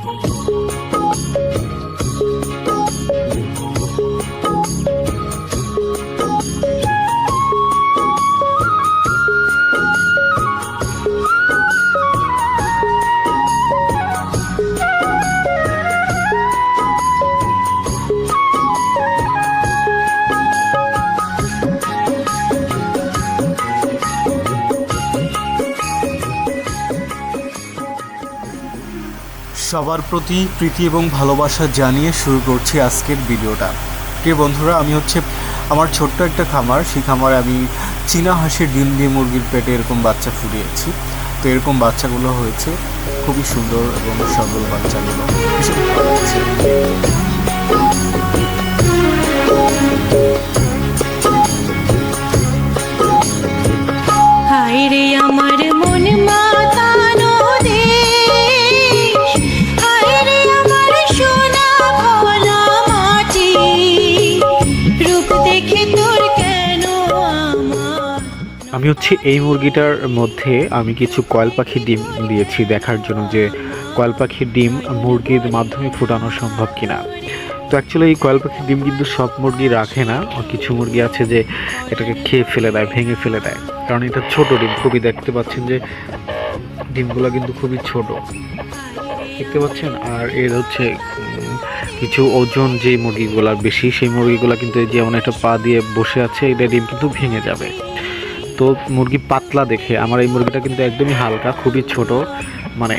সবার প্রতি প্রীতি এবং ভালোবাসা জানিয়ে শুরু করছি আজকের ভিডিওটা। প্রিয় বন্ধুরা, আমি আমার ছোট্ট একটা খামার, সেই খামারে আমি চীনা হাঁসের ডিম দিয়ে মুরগির পেটে এরকম বাচ্চা ফুটিয়েছি। তো এরকম বাচ্চাগুলো হয়েছে, খুবই সুন্দর এবং সবল বাচ্চাগুলো, ভীষণ ভালো লাগছে। হায় রে আমার মন মাতানো দেশ, হায় রে আমার সোনা ভোলা মাটি, রূপ দেখে তোর কেন আমার। আমি এই মুরগিটার মধ্যে আমি কিছু কয়েল পাখির ডিম দিয়েছি দেখার জন্য যে কয়েল পাখির ডিম মুরগির মাধ্যমে ফোটানো সম্ভব কিনা। তো অ্যাকচুয়ালি এই কয়েল পাখির ডিম কিন্তু সব মুরগি রাখে না, কিছু মুরগি আছে যে এটাকে খেয়ে ফেলে দেয়, ভেঙে ফেলে দেয়, কারণ এটা ছোট ডিম। খুবই দেখতে পাচ্ছেন যে ডিমগুলো কিন্তু খুবই ছোট, দেখতে পাচ্ছেন। আর এর কিছু ওজন যে মুরগিগুলা বেশি, সেই মুরগিগুলা কিন্তু যেমন একটা পা দিয়ে বসে আছে, এটা ডিম কিন্তু ভেঙে যাবে। তো মুরগি পাতলা দেখে আমার এই মুরগিটা কিন্তু একদমই হালকা, খুবই ছোট, মানে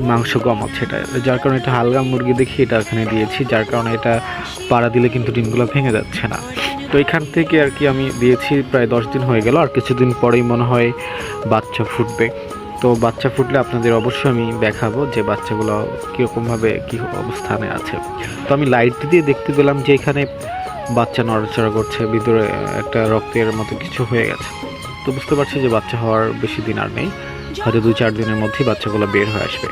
মাংস কম আছে এটা, যার কারণে এটা হালকা মুরগি দেখে এটা এখানে দিয়েছি, যার কারণে এটা পাড়া দিলে কিন্তু ডিমগুলো ভেঙে যাচ্ছে না। তো এখান থেকে আর কি আমি দিয়েছি প্রায় 10 দিন হয়ে গেল, আর কিছুদিন পরেই মনে হয় বাচ্চা ফুটবে। তো বাচ্চা ফুটলে আপনাদের অবশ্যই আমি দেখাবো যে বাচ্চাগুলো কীরকমভাবে কী অবস্থানে আছে। তো আমি লাইট দিয়ে দেখতে পেলাম যে এখানে বাচ্চা নড়াচড়া করছে, ভিতরে একটা রক্তের মতো কিছু হয়ে গেছে। তো বুঝতে পারছি যে বাচ্চা হওয়ার বেশি দিন আর নেই, হয়তো 2-4 দিনের মধ্যেই বাচ্চাগুলো বের হয়ে আসবে।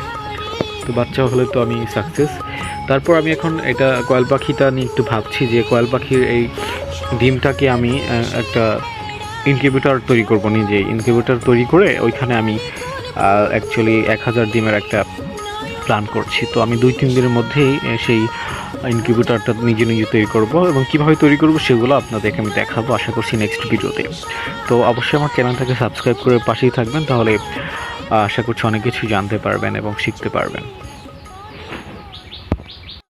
তো বাচ্চা হলে তো আমি সাকসেস। তারপর আমি এখন এটা কয়েল পাখিটা নিয়ে একটু ভাবছি যে কয়েল পাখির এই ডিমটাকে আমি একটা ইনকিউবেটর তৈরি করব, নিজে ইনকিউবেটর তৈরি করে ওইখানে আমি অ্যাকচুয়ালি 1000 ডিমের একটা প্ল্যান করছি। তো আমি 2-3 দিনের মধ্যেই সেই ইনকিউবেটরটা নিজে তৈরি করব, এবং কীভাবে তৈরি করব সেগুলো আপনাদেরকে আমি দেখাবো, আশা করছি নেক্সট ভিডিওতে। তো অবশ্যই আমার চ্যানেলটাকে সাবস্ক্রাইব করে পাশেই থাকবেন, তাহলে আশা করছি অনেক কিছু জানতে পারবেন এবং শিখতে পারবেন।